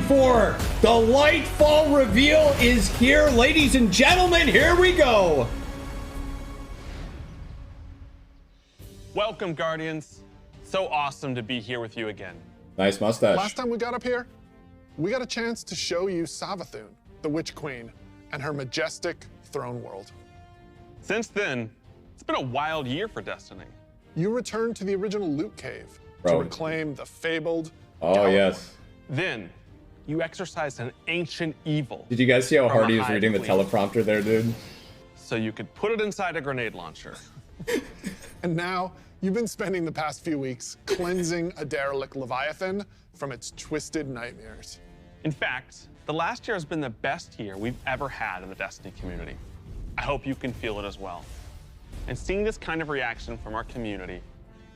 for. The Lightfall reveal is here. Ladies and gentlemen, here we go. Welcome, Guardians. So awesome to be here with you again. Nice mustache. Last time we got up here, we got a chance to show you Savathun, the Witch Queen, and her majestic throne world. Since then, it's been a wild year for Destiny. You returned to the original loot cave to Bro. reclaim the fabled Oh, Galloway. yes. Then, you exorcised an ancient evil. Did you guys see how From a Hardy is hive reading the queen. teleprompter there, dude? So you could put it inside a grenade launcher. And now, you've been spending the past few weeks cleansing a derelict Leviathan from its twisted nightmares. In fact, the last year has been the best year we've ever had in the Destiny community. I hope you can feel it as well. And seeing this kind of reaction from our community,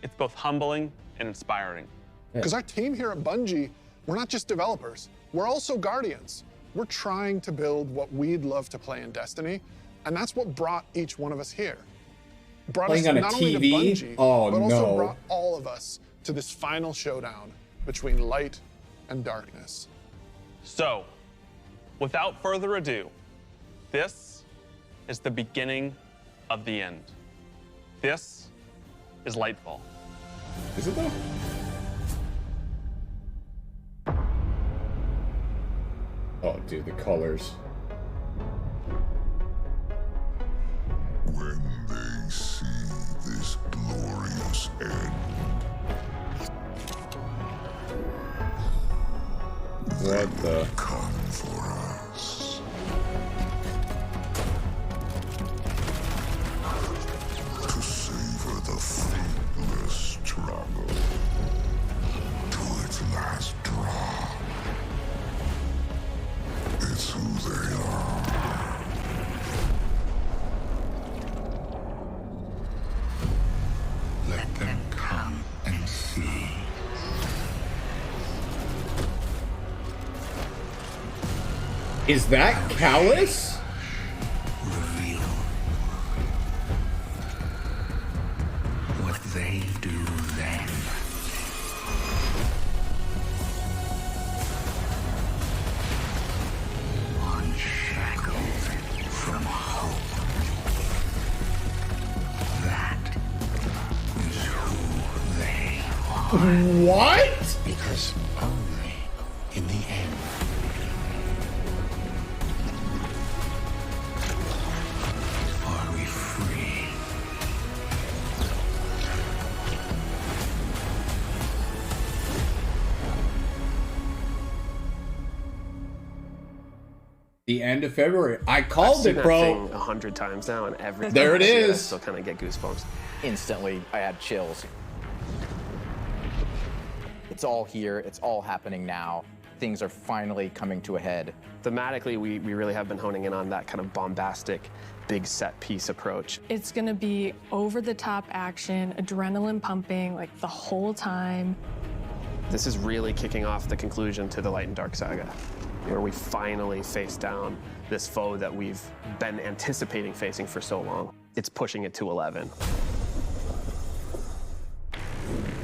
it's both humbling and inspiring. Because our team here at Bungie, we're not just developers, we're also guardians. We're trying to build what we'd love to play in Destiny, and that's what brought each one of us here. Brought Playing us on a not only to TV? Bungie, Oh, but also no. brought all of us to this final showdown between light and darkness. So, without further ado, this is the beginning of the end. This is Lightfall. Is it though? Oh, dude, the colors. When they see this glorious end, What the? come for us. To savor the fruitless struggle to its last drop. It's who they are. Let them come and see. Is that Callus? Reveal what they do then. Unshackled from hope. That is who they are. What? Because only in the end are we free. The end of February. I I've called seen it, that bro. thing 100 times now, and every There time it I see I is. still kind of get goosebumps. Instantly, I had chills. It's all here, it's all happening now. Things are finally coming to a head. Thematically, we really have been honing in on that kind of bombastic, big set piece approach. It's gonna be over-the-top action, adrenaline pumping, like the whole time. This is really kicking off the conclusion to the Light and Dark saga, where we finally face down this foe that we've been anticipating facing for so long. It's pushing it to 11.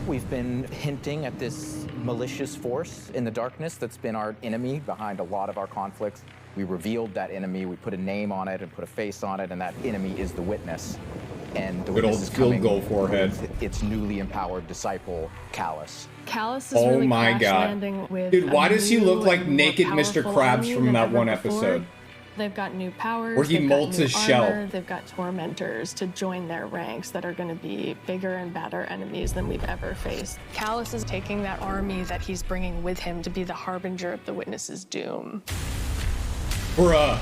We've been hinting at this malicious force in the darkness that's been our enemy behind a lot of our conflicts. We revealed that enemy, we put a name on it and put a face on it, and that enemy is the Witness. And the Good Witness old is field coming goal forehead. with its newly empowered disciple, Callus. Callus is Oh really my crash God. landing with Dude, why a does he new look like and more naked Mr. powerful Krabs enemy from than that ever one before. episode? They've got new powers. Where he they've got molts new his shell. armor, they've got tormentors to join their ranks that are going to be bigger and badder enemies than we've ever faced. Callus is taking that army that he's bringing with him to be the harbinger of the Witness's doom. Bruh.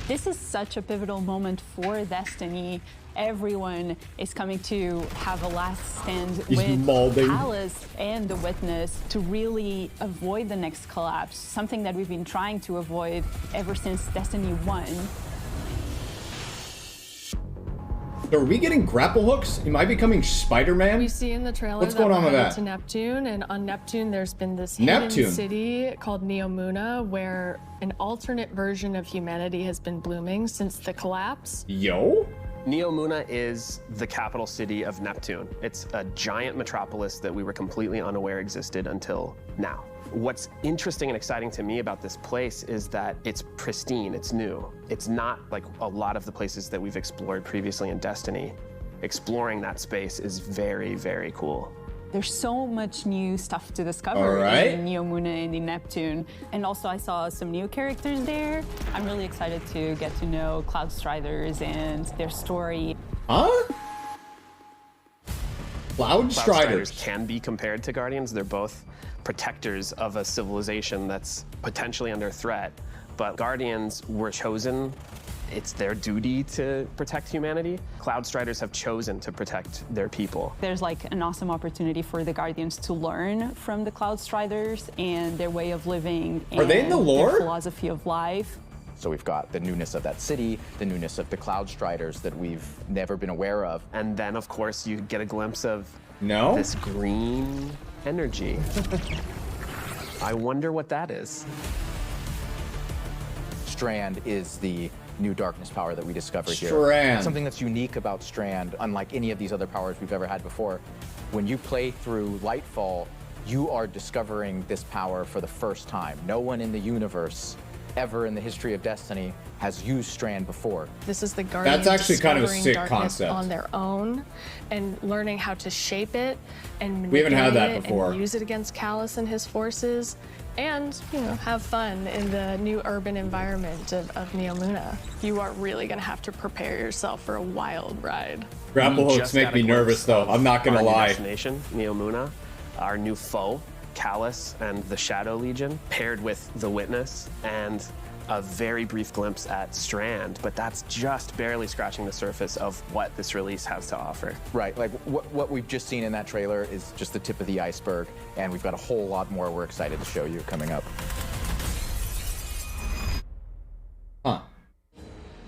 This is such a pivotal moment for Destiny. Everyone is coming to have a last stand He's with molding. Callus and the Witness to really avoid the next collapse, something that we've been trying to avoid ever since Destiny 1. So are we getting grapple hooks? Am I becoming Spider-Man? We see in the trailer What's that going on we're with headed that? to Neptune, and on Neptune there's been this Neptune? hidden city called Neomuna where an alternate version of humanity has been blooming since the collapse. Yo? Neomuna is the capital city of Neptune. It's a giant metropolis that we were completely unaware existed until now. What's interesting and exciting to me about this place is that it's pristine, it's new. It's not like a lot of the places that we've explored previously in Destiny. Exploring that space is very, very cool. There's so much new stuff to discover in Neomuna and in Neptune. And also I saw some new characters there. I'm really excited to get to know Cloudstriders and their story. Huh? Cloudstriders can be compared to Guardians. They're both protectors of a civilization that's potentially under threat. But Guardians were chosen. It's their duty to protect humanity. Cloudstriders have chosen to protect their people. There's like an awesome opportunity for the Guardians to learn from the Cloudstriders and their way of living. Are they in the lore? Their philosophy of life. So we've got the newness of that city, the newness of the Cloudstriders that we've never been aware of. And then, of course, you get a glimpse of this green energy. I wonder what that is. Strand is the new darkness power that we discovered here. Strand. Something that's unique about Strand, unlike any of these other powers we've ever had before. When you play through Lightfall, you are discovering this power for the first time. No one in the universe ever in the history of Destiny has used Strand before. This is the Guardians That's actually kind of a discovering sick darkness concept. on their own and learning how to shape it and We haven't had that manipulate it before. and use it against Callus and his forces, and have fun in the new urban environment of Neomuna. You are really going to have to prepare yourself for a wild ride. Grapple hooks make me nervous, though. I'm not gonna lie. Our new destination, Neomuna, our new foe, Callus and the Shadow Legion, paired with the Witness, and a very brief glimpse at Strand, but that's just barely scratching the surface of what this release has to offer. Right, like what we've just seen in that trailer is just the tip of the iceberg, and we've got a whole lot more we're excited to show you coming up.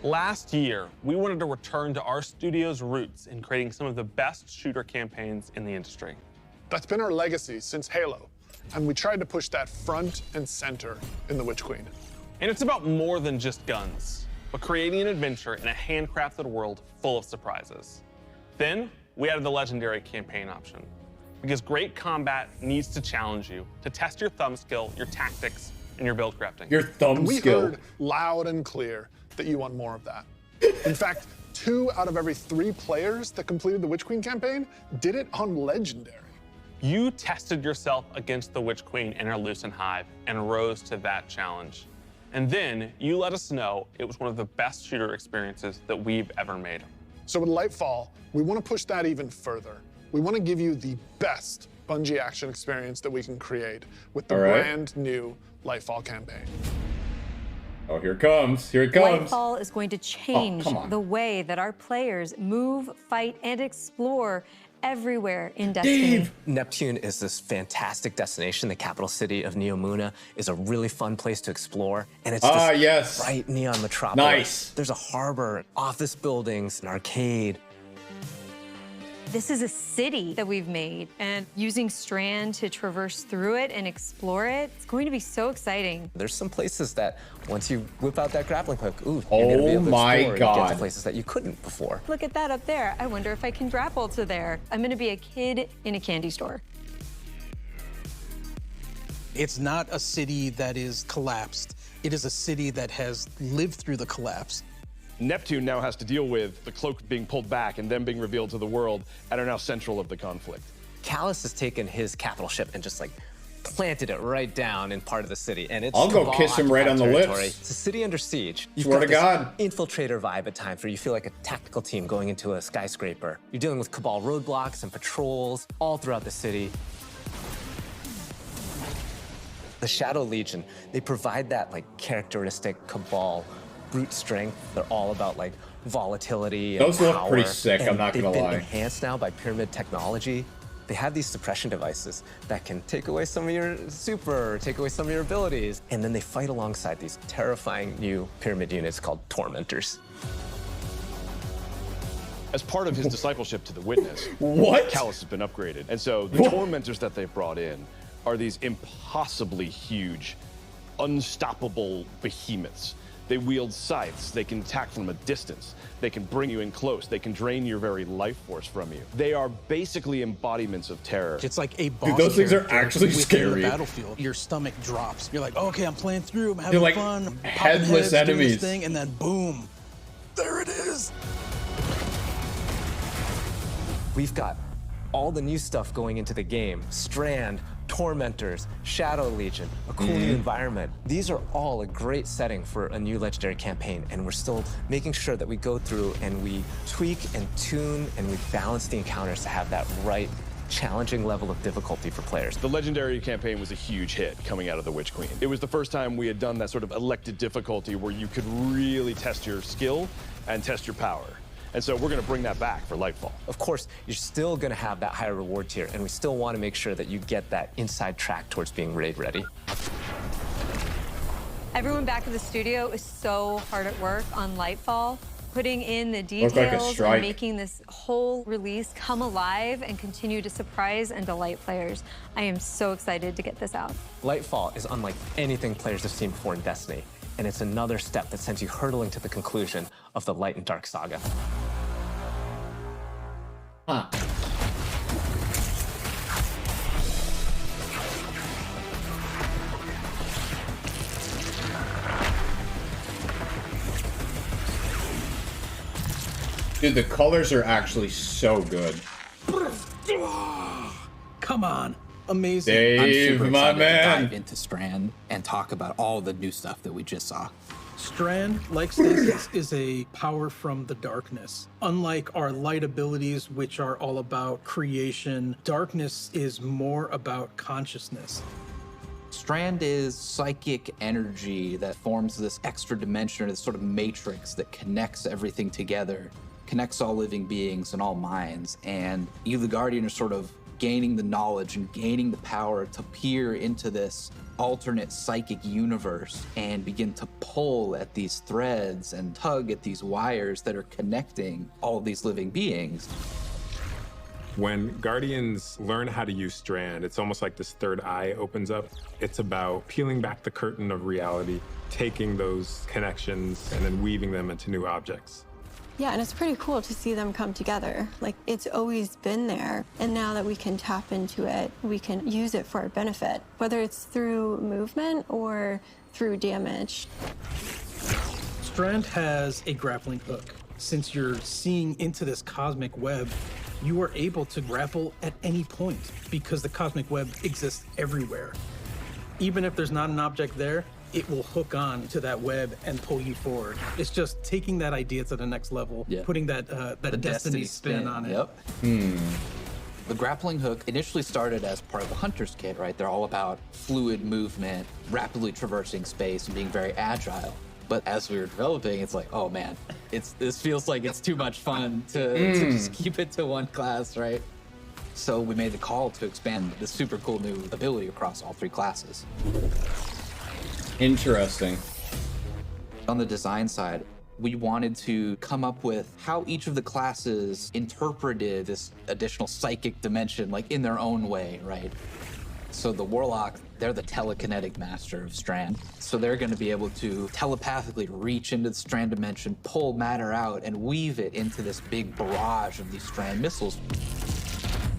Last year, we wanted to return to our studio's roots in creating some of the best shooter campaigns in the industry. That's been our legacy since Halo, and we tried to push that front and center in The Witch Queen. And it's about more than just guns, but creating an adventure in a handcrafted world full of surprises. Then, we added the legendary campaign option, because great combat needs to challenge you, to test your thumb skill, your tactics, and your build crafting. Your thumb We skill. heard loud and clear that you want more of that. In fact, 2 out of every 3 players that completed the Witch Queen campaign did it on Legendary. You tested yourself against the Witch Queen in her Lucent Hive and rose to that challenge. And then you let us know it was one of the best shooter experiences that we've ever made. So with Lightfall, we want to push that even further. We want to give you the best Bungie action experience that we can create with the brand new Lightfall campaign. Oh, here it comes. Here it comes. Lightfall is going to change the way that our players move, fight, and explore everywhere in Destiny. Neptune is this fantastic destination. The capital city of Neomuna is a really fun place to explore. And it's this bright neon metropolis. Nice. There's a harbor, office buildings, an arcade. This is a city that we've made, and using Strand to traverse through it and explore it, it's going to be so exciting. There's some places that once you whip out that grappling hook, you're Oh gonna be able to my explore and God. get to places that you couldn't before. Look at that up there. I wonder if I can grapple to there. I'm going to be a kid in a candy store. It's not a city that is collapsed. It is a city that has lived through the collapse. Neptune now has to deal with the cloak being pulled back and them being revealed to the world and are now central of the conflict. Callus has taken his capital ship and just like planted it right down in part of the city, and it's I'll go Cabal kiss him right on the territory. lips. It's a city under siege. You've Swear got to God. this infiltrator vibe at times where you feel like a tactical team going into a skyscraper. You're dealing with Cabal roadblocks and patrols all throughout the city. The Shadow Legion, they provide that like characteristic Cabal brute strength. They're all about like volatility and Those look power. pretty sick, I'm And not gonna they've been lie. enhanced now by pyramid technology. They have these suppression devices that can take away some of your super, or take away some of your abilities. And then they fight alongside these terrifying new pyramid units called Tormentors. As part of his discipleship to the Witness, Callus has been upgraded. And so the Tormentors that they've brought in are these impossibly huge, unstoppable behemoths. They wield scythes. They can attack from a distance. They can bring you in close. They can drain your very life force from you. They are basically embodiments of terror. It's like a boss. Dude, those things are actually within scary. The battlefield, your stomach drops. You're like, okay, I'm playing through. I'm having They're like fun. I'm headless popping heads, doing enemies. this thing, and then boom, there it is. We've got all the new stuff going into the game. Strand, Tormentors, Shadow Legion, a cool new environment. These are all a great setting for a new Legendary campaign, and we're still making sure that we go through and we tweak and tune and we balance the encounters to have that right challenging level of difficulty for players. The Legendary campaign was a huge hit coming out of the Witch Queen. It was the first time we had done that sort of elected difficulty where you could really test your skill and test your power. And so we're going to bring that back for Lightfall. Of course, you're still going to have that higher reward tier, and we still want to make sure that you get that inside track towards being raid ready. Everyone back in the studio is so hard at work on Lightfall, putting in the Looks like a details strike. and making this whole release come alive and continue to surprise and delight players. I am so excited to get this out. Lightfall is unlike anything players have seen before in Destiny, and it's another step that sends you hurtling to the conclusion of the Light and Dark saga. Huh. Dude, the colors are actually so good. Come on. Amazing. Dave, I'm super my excited man. to dive into Strand and talk about all the new stuff that we just saw. Strand, like Stasis, is a power from the darkness. Unlike our light abilities, which are all about creation, darkness is more about consciousness. Strand is psychic energy that forms this extra dimension, or this sort of matrix that connects everything together, connects all living beings and all minds. And you, the Guardian, are sort of gaining the knowledge and gaining the power to peer into this alternate psychic universe and begin to pull at these threads and tug at these wires that are connecting all of these living beings. When Guardians learn how to use Strand, it's almost like this third eye opens up. It's about peeling back the curtain of reality, taking those connections and then weaving them into new objects. Yeah, and it's pretty cool to see them come together. Like, it's always been there, and now that we can tap into it, we can use it for our benefit, whether it's through movement or through damage. Strand has a grappling hook. Since you're seeing into this cosmic web, you are able to grapple at any point because the cosmic web exists everywhere. Even if there's not an object there, it will hook on to that web and pull you forward. It's just taking that idea to the next level, putting that that Destiny spin on it. Yep. The grappling hook initially started as part of the Hunter's Kit, right? They're all about fluid movement, rapidly traversing space, and being very agile. But as we were developing, it's like, oh man, this feels like it's too much fun to just keep it to one class, right? So we made the call to expand this super cool new ability across all three classes. Interesting. On the design side, we wanted to come up with how each of the classes interpreted this additional psychic dimension, like in their own way, right? So the Warlock, they're the telekinetic master of Strand. So they're going to be able to telepathically reach into the Strand dimension, pull matter out, and weave it into this big barrage of these Strand missiles.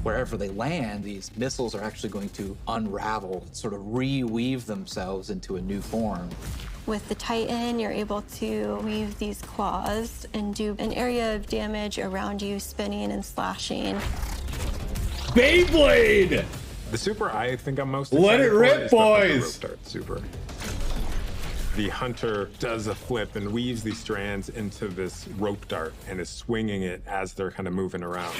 Wherever they land, these missiles are actually going to unravel, sort of reweave themselves into a new form. With the Titan, you're able to weave these claws and do an area of damage around you, spinning and slashing. Beyblade! The super I think I'm most Let excited it for rip, is the Hunter boys! rope dart super. The Hunter does a flip and weaves these strands into this rope dart and is swinging it as they're kind of moving around.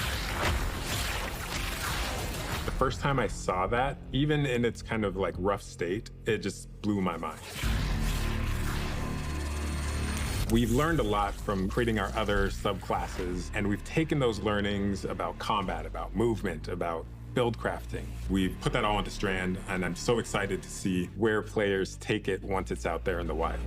The first time I saw that, even in its kind of like rough state, it just blew my mind. We've learned a lot from creating our other subclasses, and we've taken those learnings about combat, about movement, about build crafting. We've put that all into Strand, and I'm so excited to see where players take it once it's out there in the wild.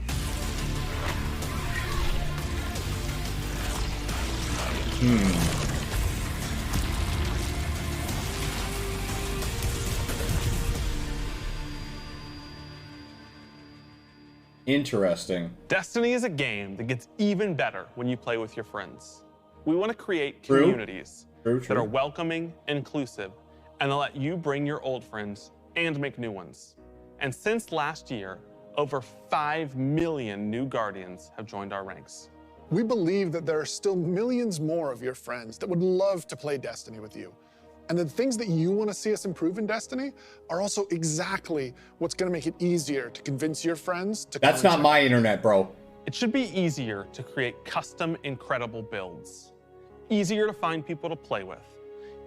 Interesting. Destiny is a game that gets even better when you play with your friends. We want to create communities that are welcoming, inclusive, and that let you bring your old friends and make new ones. And since last year, over 5 million new Guardians have joined our ranks. We believe that there are still millions more of your friends that would love to play Destiny with you. And the things that you want to see us improve in Destiny are also exactly what's going to make it easier to convince your friends to come. That's not my internet, bro. It should be easier to create custom, incredible builds. Easier to find people to play with.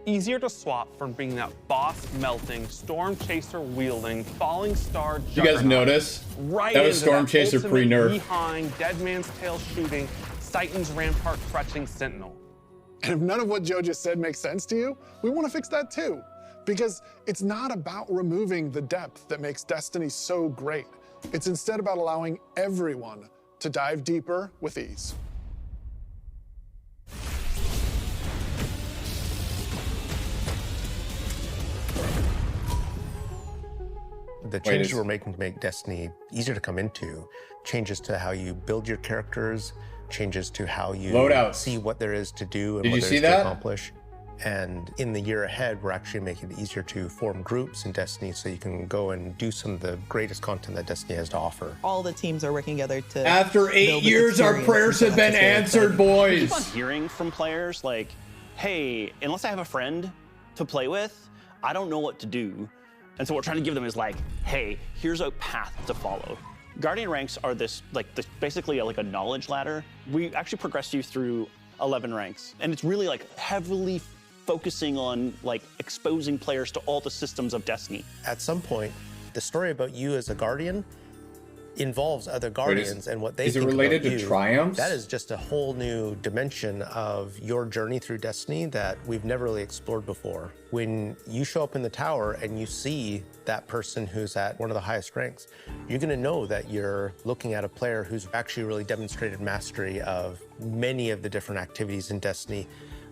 Easier to swap from being that boss-melting, Storm Chaser-wielding, Falling Star You guys notice? right That was into Storm Chaser ultimate pre-nerf. behind, Dead Man's Tail shooting, Titan's Rampart-crutching Sentinel. And if none of what Joe just said makes sense to you, we want to fix that too. Because it's not about removing the depth that makes Destiny so great. It's instead about allowing everyone to dive deeper with ease. The changes we're making to make Destiny easier to come into, changes to how you build your characters, changes to how you see what there is to do and what there is to accomplish. And in the year ahead, we're actually making it easier to form groups in Destiny so you can go and do some of the greatest content that Destiny has to offer. All the teams are working together to After 8 years, our prayers have been answered, boys. I keep on hearing from players like, hey, unless I have a friend to play with, I don't know what to do. And so what we're trying to give them is like, hey, here's a path to follow. Guardian ranks are basically like a knowledge ladder. We actually progress you through 11 ranks. And it's really like heavily focusing on like exposing players to all the systems of Destiny. At some point, the story about you as a Guardian involves other Guardians and what they think about you. Is it related to triumphs? That is just a whole new dimension of your journey through Destiny that we've never really explored before. When you show up in the tower and you see that person who's at one of the highest ranks, you're going to know that you're looking at a player who's actually really demonstrated mastery of many of the different activities in Destiny,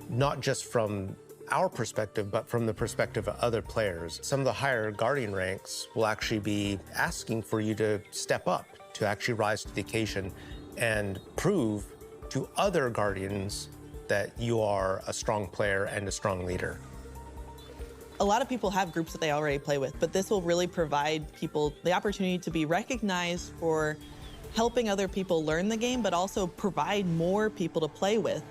not just from our perspective, but from the perspective of other players. Some of the higher Guardian ranks will actually be asking for you to step up, to actually rise to the occasion and prove to other Guardians that you are a strong player and a strong leader. A lot of people have groups that they already play with, but this will really provide people the opportunity to be recognized for helping other people learn the game, but also provide more people to play with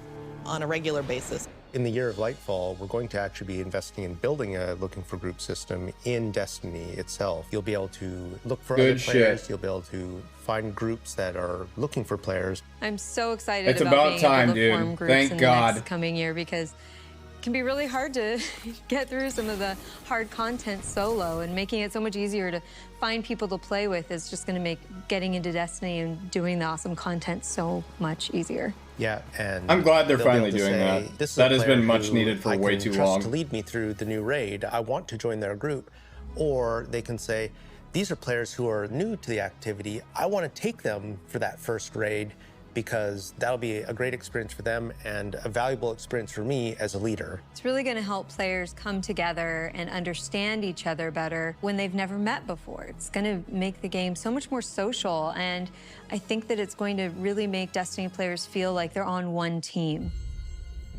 on a regular basis. In the year of Lightfall, we're going to actually be investing in building a looking for group system in Destiny itself. You'll be able to look for other players. You'll be able to find groups that are looking for players. I'm so excited It's about about being time, able to dude. form groups Thank in God. the next coming year because it can be really hard to get through some of the hard content solo, and making it so much easier to find people to play with is just going to make getting into Destiny and doing the awesome content so much easier. Yeah, and I'm glad they're they'll be finally able to doing say, that. "This is That a has player been much who needed for I way can too trust long." to lead me through the new raid. I want to join their group." Or they can say, "These are players who are new to the activity. I want to take them for that first raid because that'll be a great experience for them and a valuable experience for me as a leader." It's really going to help players come together and understand each other better when they've never met before. It's going to make the game so much more social, and I think that it's going to really make Destiny players feel like they're on one team.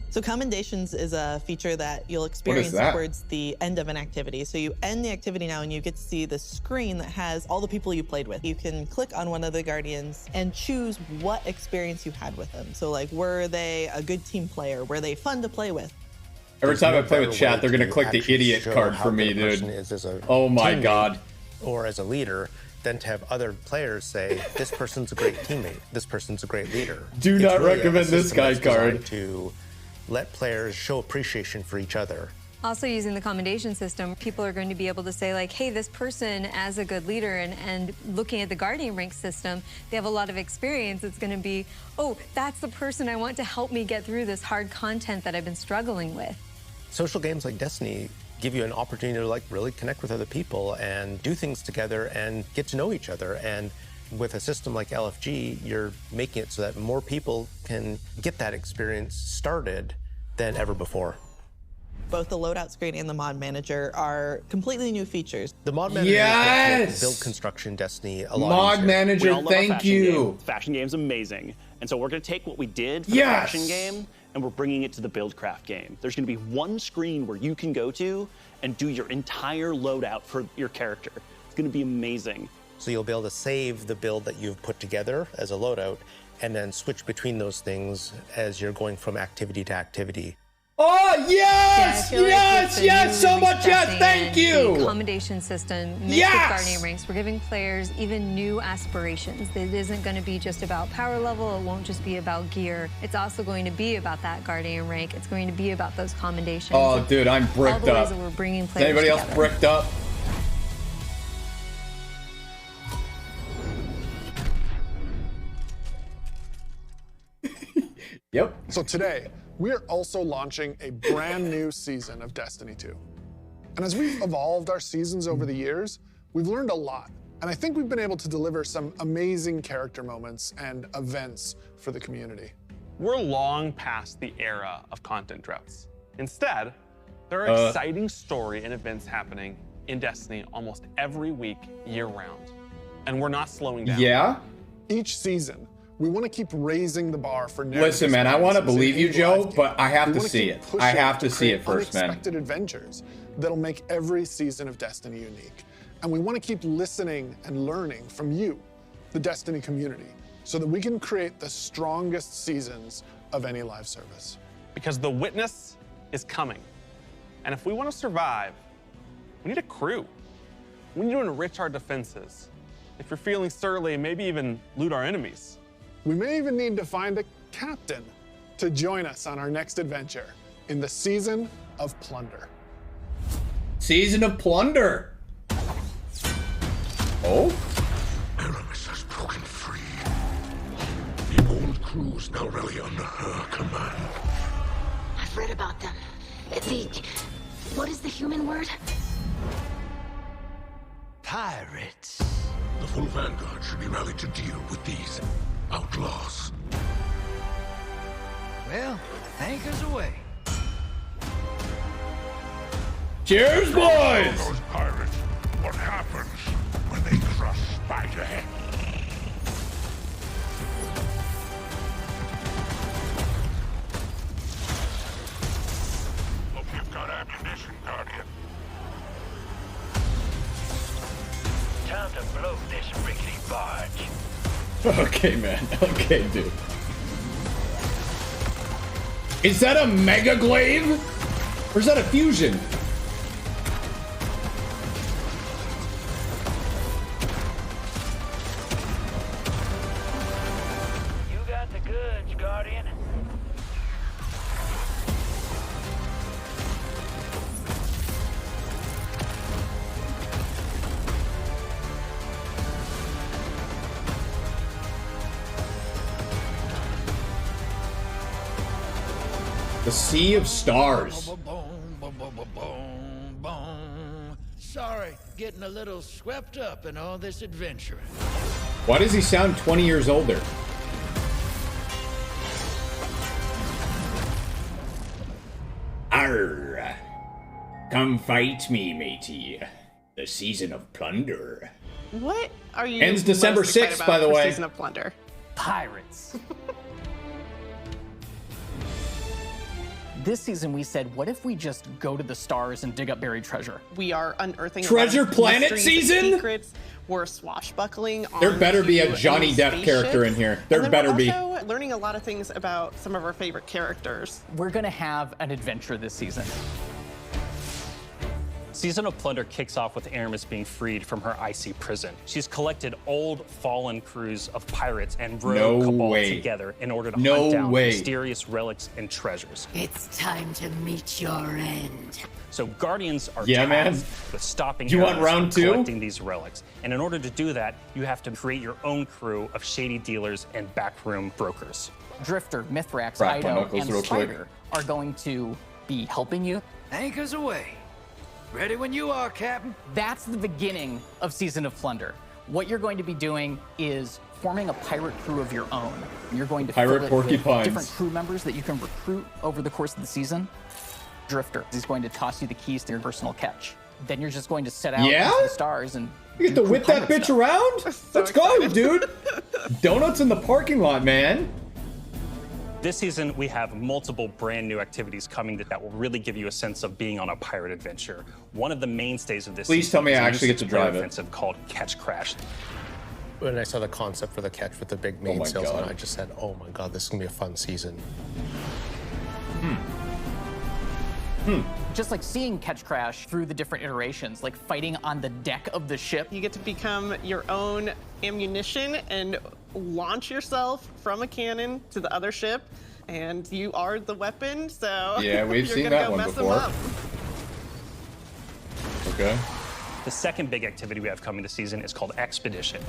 So commendations is a feature that you'll experience towards the end of an activity. So you end the activity now and you get to see the screen that has all the people you played with. You can click on one of the Guardians and choose what experience you had with them. So like, were they a good team player? Were they fun to play with? Every time I play with chat, they're going to click the idiot card for me, dude. Oh my God. Or as a leader, than to have other players say, "This person's a great teammate. This person's a great leader." Do not recommend this guy card. To let players show appreciation for each other. Also, using the commendation system, people are going to be able to say like, hey, this person as a good leader, and looking at the Guardian rank system, they have a lot of experience. It's going to be, oh, that's the person I want to help me get through this hard content that I've been struggling with. Social games like Destiny give you an opportunity to like really connect with other people and do things together and get to know each other. And with a system like LFG, you're making it so that more people can get that experience started than ever before. Both the loadout screen and the mod manager are completely new features. The mod manager Yes! build construction Destiny a lot Mod easier. manager, We all love a thank fashion you. game. Fashion game's amazing. And so we're going to take what we did for Yes! the fashion game and we're bringing it to the Buildcraft game. There's going to be one screen where you can go to and do your entire loadout for your character. It's going to be amazing. So you'll be able to save the build that you've put together as a loadout and then switch between those things as you're going from activity to activity. Oh, yes! Yeah, I feel like yes! with the Yes! new So release much yes! testing Thank and you! The accommodation system mixed Yes! with Guardian ranks. We're giving players even new aspirations. It isn't going to be just about power level. It won't just be about gear. It's also going to be about that Guardian rank. It's going to be about those commendations. Oh, dude, I'm bricked all the ways up. that we're bringing Is players anybody else together. bricked up? Yep. So today, we are also launching a brand new season of Destiny 2. And as we've evolved our seasons over the years, we've learned a lot. And I think we've been able to deliver some amazing character moments and events for the community. We're long past the era of content droughts. Instead, there are exciting story and events happening in Destiny almost every week, year-round. And we're not slowing down. Yeah? Each season, we want to keep raising the bar for narrative Listen, man, I want to experiences believe in you, a Joe, live but I have We to wanna see keep it. pushing I have to to see it create first, man. unexpected adventures that'll make every season of Destiny unique. And we want to keep listening and learning from you, the Destiny community, so that we can create the strongest seasons of any live service. Because the witness is coming. And if we want to survive, we need a crew. We need to enrich our defenses. If you're feeling surly, maybe even loot our enemies. We may even need to find a captain to join us on our next adventure in the Season of Plunder. Season of Plunder. Oh? Aramis has broken free. The old crews now rally under her command. I've read about them. What is the human word? Pirates. The full vanguard should be rallied to deal with these outlaws. Well, anchors away. Cheers, boys! Those pirates, what happens when they crush Spiderhead? Hope you've got ammunition, Guardian. Time to blow this rickety barge. Okay, man. Okay, dude. Is that a Mega Glaive? Or is that a fusion? You got the goods, Guardian. The Sea of Stars. Sorry, getting a little swept up in all this adventuring. Why does he sound 20 years older? Arr. Come fight me, matey. The Season of Plunder. What are you Ends December most excited 6th, about by the for way. Season of Plunder? Pirates. This season we said, what if we just go to the stars and dig up buried treasure? We are unearthing a Treasure lot of Planet mysteries and season? secrets. We're swashbuckling. There on better be a to Johnny enemy Depp character in spaceships. here. There And then better we're be. also learning a lot of things about some of our favorite characters. We're gonna have an adventure this season. Season of Plunder kicks off with Aramis being freed from her icy prison. She's collected old, fallen crews of pirates and rogue No cabal way. together in order to No hunt down way. mysterious relics and treasures. It's time to meet your end. So Guardians are Yeah, man. tasked with stopping You want Aramis round from two? collecting these relics. And in order to do that, you have to create your own crew of shady dealers and backroom brokers. Drifter, Mithrax, Crack my Ido, knuckles and real quick. Spider are going to be helping you. Anchors away. Ready when you are, Captain. That's the beginning of Season of Plunder. What you're going to be doing is forming a pirate crew of your own. You're going to Pirate fill it with porcupines. different crew members that you can recruit over the course of the season. Drifter. He's going to toss you the keys to your personal catch. Then you're just going to set out Yeah? into the stars and You get to do whip cool that pirate bitch stuff. around? Let's go, dude. Donuts in the parking lot, man. This season, we have multiple brand new activities coming that will really give you a sense of being on a pirate adventure. One of the mainstays of this Please season tell me is I a new actually get to six-player drive it. offensive called Catch Crash. When I saw the concept for the catch with the big main my sails on, God. I just said, oh my God, this is gonna be a fun season. Just like seeing Catch Crash through the different iterations, like fighting on the deck of the ship. You get to become your own ammunition and launch yourself from a cannon to the other ship, and you are the weapon, so Yeah, we've you're seen gonna that go one mess before. them up. Okay. The second big activity we have coming this season is called Expedition.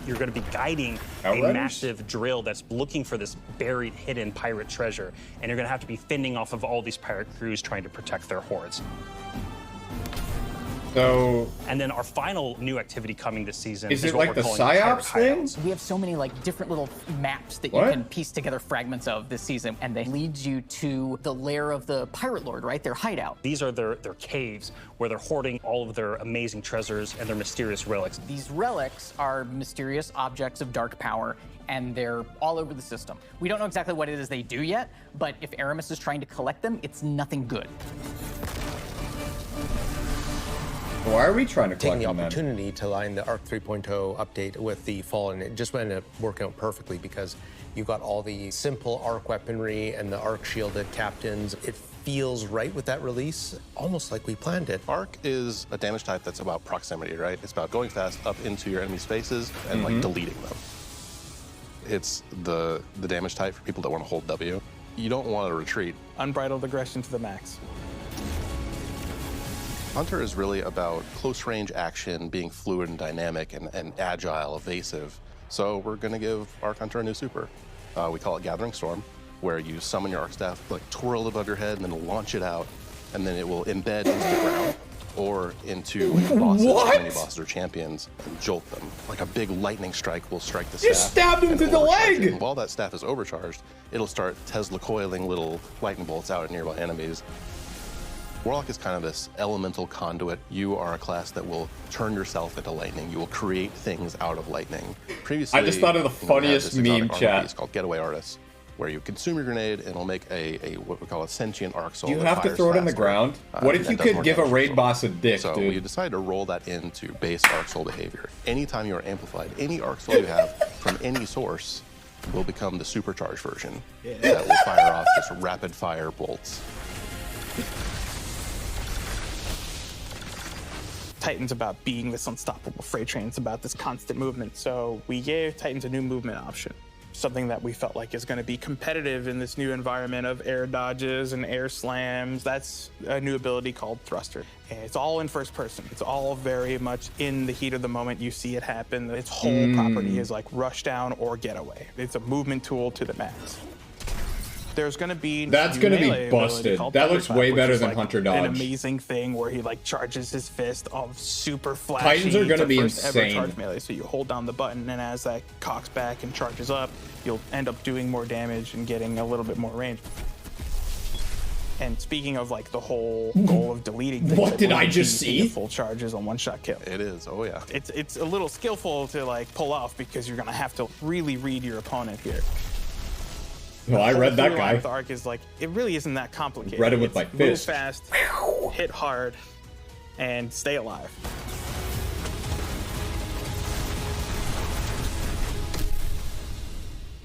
You're going to be guiding a Outriders? massive drill that's looking for this buried, hidden pirate treasure, and you're going to have to be fending off of all these pirate crews trying to protect their hoards. So, And then our final new activity coming this season is is it what like we're the calling Pirate PsyOps thing? Hideouts. We have so many like different little maps that What? you can piece together fragments of this season, and they lead you to the lair of the pirate lord, right? Their hideout. These are their caves where they're hoarding all of their amazing treasures and their mysterious relics. These relics are mysterious objects of dark power, and they're all over the system. We don't know exactly what it is they do yet, but if Aramis is trying to collect them, it's nothing good. Why are we trying to Taking collect the them then? opportunity to line the Arc 3.0 update with the fall, and it just ended up working out perfectly because you got all the simple Arc weaponry and the Arc shielded captains. It feels right with that release, almost like we planned it. Arc is a damage type that's about proximity, right? It's about going fast up into your enemy's faces and like deleting them. It's the damage type for people that want to hold W. You don't want to retreat. Unbridled aggression to the max. Hunter is really about close range action, being fluid and dynamic and agile, evasive. So we're gonna give Arc Hunter a new super. We call it Gathering Storm, where you summon your Arc Staff, like twirl it above your head and then launch it out, and then it will embed into the ground or into bosses, mini bosses or champions, and jolt them. Like a big lightning strike will strike the staff. You stabbed him and through the overcharge leg! it. And while that staff is overcharged, it'll start Tesla coiling little lightning bolts out at nearby enemies. Warlock is kind of this elemental conduit. You are a class that will turn yourself into lightning. You will create things out of lightning. Previously, I just thought of the we had funniest this exotic meme armor chat. piece called Getaway Artist, where you consume your grenade and it'll make a what we call a sentient arc soul. Do you that have to fires throw it in the faster. ground? What if that you does could more give a damage raid as boss a dick, So dude? we decided to roll that into base arc soul behavior. Anytime you are amplified, any arc soul you have from any source will become the supercharged version that will fire off just rapid fire bolts. Titan's about being this unstoppable freight train. It's about this constant movement. So we gave Titans a new movement option, something that we felt like is going to be competitive in this new environment of air dodges and air slams. That's a new ability called Thruster. And it's all in first person. It's all very much in the heat of the moment. You see it happen. Its whole property is like rush down or get away. It's a movement tool to the max. There's going to be That's going to be busted. That looks way better than Hunter An Dodge. amazing thing where he like charges his fist of super flashy. Titans are gonna be first ever insane. charge melee. So you hold down the button, and as that cocks back and charges up, you'll end up doing more damage and getting a little bit more range. And speaking of like the whole goal of deleting things, What it did will I just be see? Full charges on one-shot kill. It is, oh yeah. It's a little skillful to like pull off because you're gonna have to really read your opponent here. Well, I read that guy. The arc is like, it really isn't that complicated. Read it with It's my move fist. fast, hit hard, and stay alive.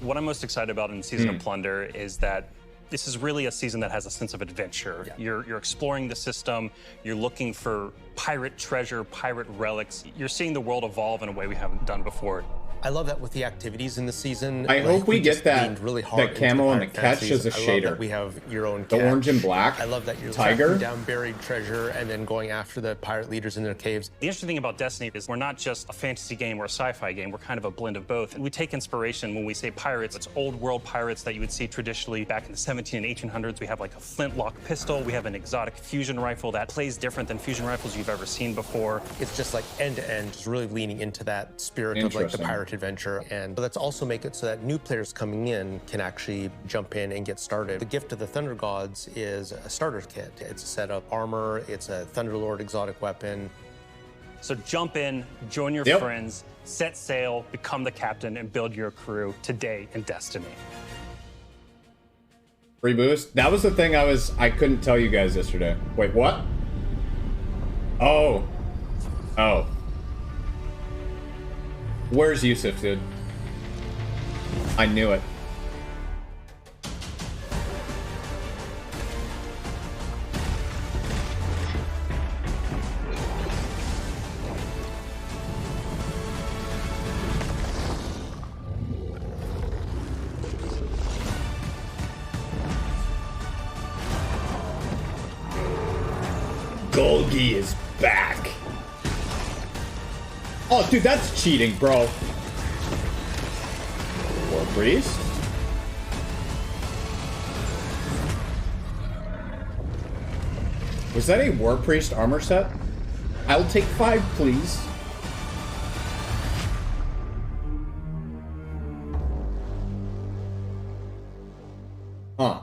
What I'm most excited about in Season of Plunder is that this is really a season that has a sense of adventure. You're exploring the system, you're looking for pirate treasure, pirate relics. You're seeing the world evolve in a way we haven't done before. I love that with the activities in the season. I hope we get just that- leaned really hard that into camo and pirate the catch fantasies. as a I love shader. that we have your own The catch. orange and black. I love that you're Tiger. tracking down buried treasure and then going after the pirate leaders in their caves. The interesting thing about Destiny is we're not just a fantasy game or a sci-fi game, we're kind of a blend of both. And we take inspiration when we say pirates. It's old world pirates that you would see traditionally back in the 17 and 1800s. We have like a flintlock pistol, we have an exotic fusion rifle that plays different than fusion rifles you've ever seen before. It's just like end to end, just really leaning into that spirit of like the pirate current adventure, and let's also make it so that new players coming in can actually jump in and get started. The gift of the Thunder Gods is a starter kit. It's a set of armor, it's a Thunderlord exotic weapon. So jump in, join your friends, set sail, become the captain, and build your crew today in Destiny. Free boost? That was the thing I couldn't tell you guys yesterday. Wait, what? Oh. Oh. Where's Yusuf, dude? I knew it. Golgi is back. Oh, dude, that's cheating, bro. War Priest? Was that a War Priest armor set? I'll take 5, please. Huh.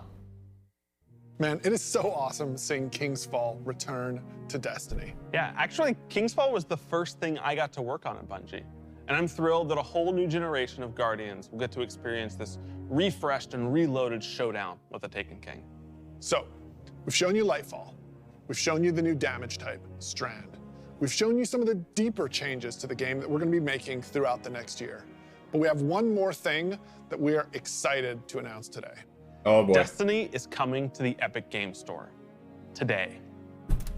Man, it is so awesome seeing King's Fall return to Destiny. Yeah, actually, King's Fall was the first thing I got to work on at Bungie. And I'm thrilled that a whole new generation of Guardians will get to experience this refreshed and reloaded showdown with the Taken King. So, we've shown you Lightfall. We've shown you the new damage type, Strand. We've shown you some of the deeper changes to the game that we're going to be making throughout the next year. But we have one more thing that we are excited to announce today. Oh boy. Destiny is coming to the Epic Game Store today.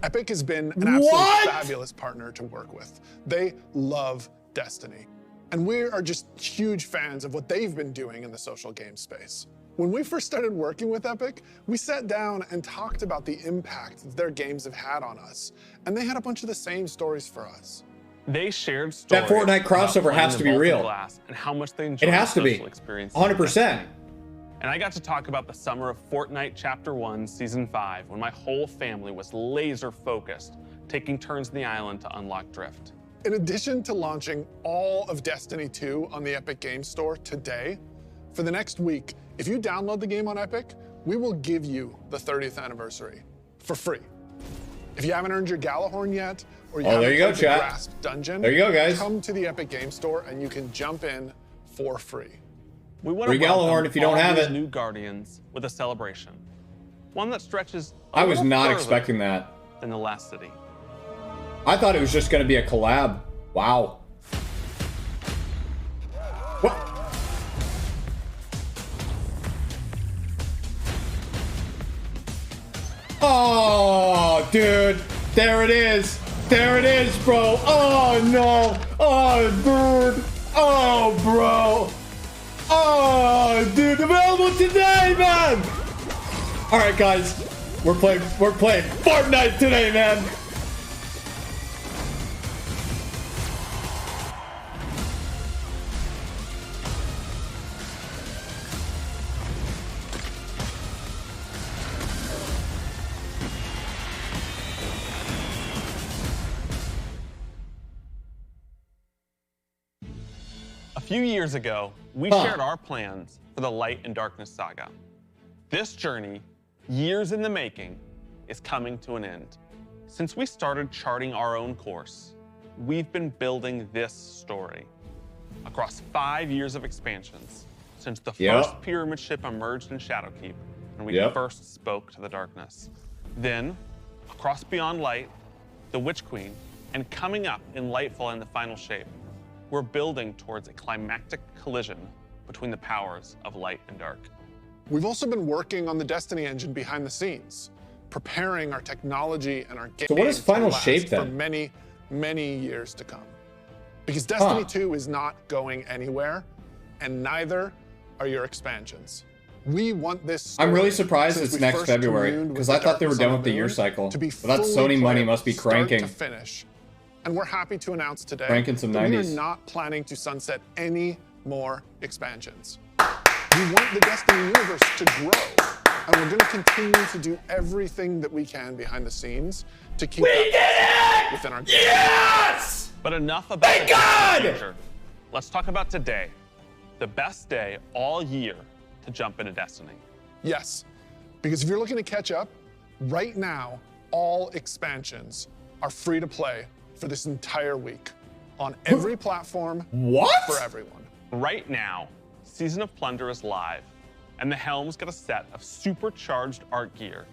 Epic has been an absolutely fabulous partner to work with. They love Destiny. And we are just huge fans of what they've been doing in the social game space. When we first started working with Epic, we sat down and talked about the impact that their games have had on us. And they had a bunch of the same stories for us. They shared stories. That Fortnite crossover has to be real. And how much they enjoyed It has to be. 100%. And I got to talk about the summer of Fortnite Chapter 1, Season 5, when my whole family was laser focused, taking turns in the island to unlock Drift. In addition to launching all of Destiny 2 on the Epic Games Store today, for the next week, if you download the game on Epic, we will give you the 30th anniversary for free. If you haven't earned your Galahorn yet, or you haven't played the Grasp Dungeon, there you go, guys. Come to the Epic Games Store and you can jump in for free. We want to welcome if you don't have it. New Guardians with a celebration, one that stretches. I was not expecting that. In the last city. I thought it was just going to be a collab. Wow. What? Oh, dude. There it is. There it is, bro. Oh, no. Oh, dude. Oh, bro. Oh, dude, available today, man! All right, guys, we're playing Fortnite today, man. A few years ago, we shared our plans for the Light and Darkness saga. This journey, years in the making, is coming to an end. Since we started charting our own course, we've been building this story. Across 5 years of expansions, since the first pyramid ship emerged in Shadowkeep, and we first spoke to the darkness. Then, across Beyond Light, the Witch Queen, and coming up in Lightfall in the final shape, we're building towards a climactic collision between the powers of light and dark. We've also been working on the Destiny engine behind the scenes, preparing our technology and our game so what is final shape then? For many, many years to come. Because Destiny 2 is not going anywhere, and neither are your expansions. We want this. I'm really surprised it's next February, because I thought they were done with the year cycle. But that Sony money must be cranking. To finish. And we're happy to announce today Cranking some that 90s. we are not planning to sunset any more expansions. We want the Destiny universe to grow, and we're going to continue to do everything that we can behind the scenes to keep that within our game. But enough about the future. let's talk about today, the best day all year to jump into Destiny. Yes, because if you're looking to catch up, right now, all expansions are free to play for this entire week on every platform. What? For everyone. Right now, Season of Plunder is live, and the Helm's got a set of supercharged art gear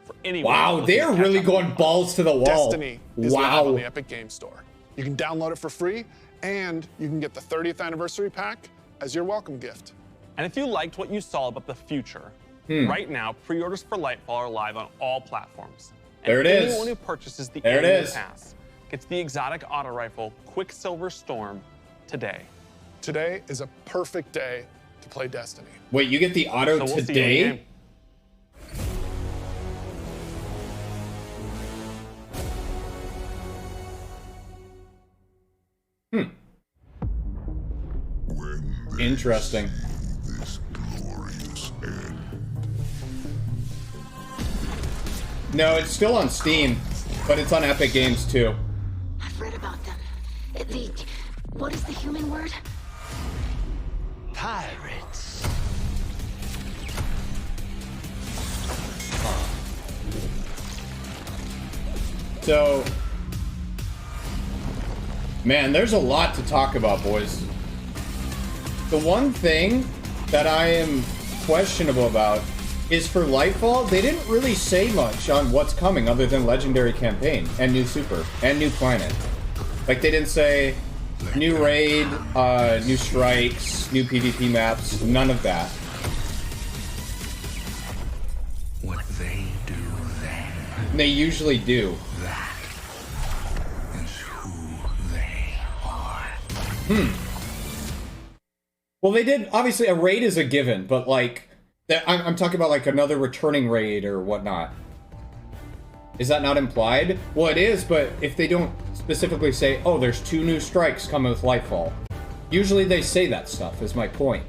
for anyone. Wow, they're really going balls to the wall. Destiny is live on the Epic Game Store. You can download it for free, and you can get the 30th anniversary pack as your welcome gift. And if you liked what you saw about the future, right now, pre-orders for Lightfall are live on all platforms. And there it is. Anyone who purchases the there it annual is. pass gets the exotic auto rifle Quicksilver Storm today. Today is a perfect day to play Destiny. Wait, you get the auto So we'll see you in today? game. Interesting. No, it's still on Steam, but it's on Epic Games too. I've read about them. What is the human word? Pirates. So, man, there's a lot to talk about, boys. The one thing that I am questionable about is for Lightfall, they didn't really say much on what's coming other than Legendary Campaign and new Super and new Planet. Like, they didn't say new raid, new strikes, new PvP maps, none of that. What they do then. They usually do. That is who they are. Well, they did, obviously, a raid is a given, but like, I'm talking about like another returning raid or whatnot. Is that not implied? Well, it is, but if they don't specifically say, oh, there's 2 new strikes coming with Lightfall. Usually they say that stuff, is my point.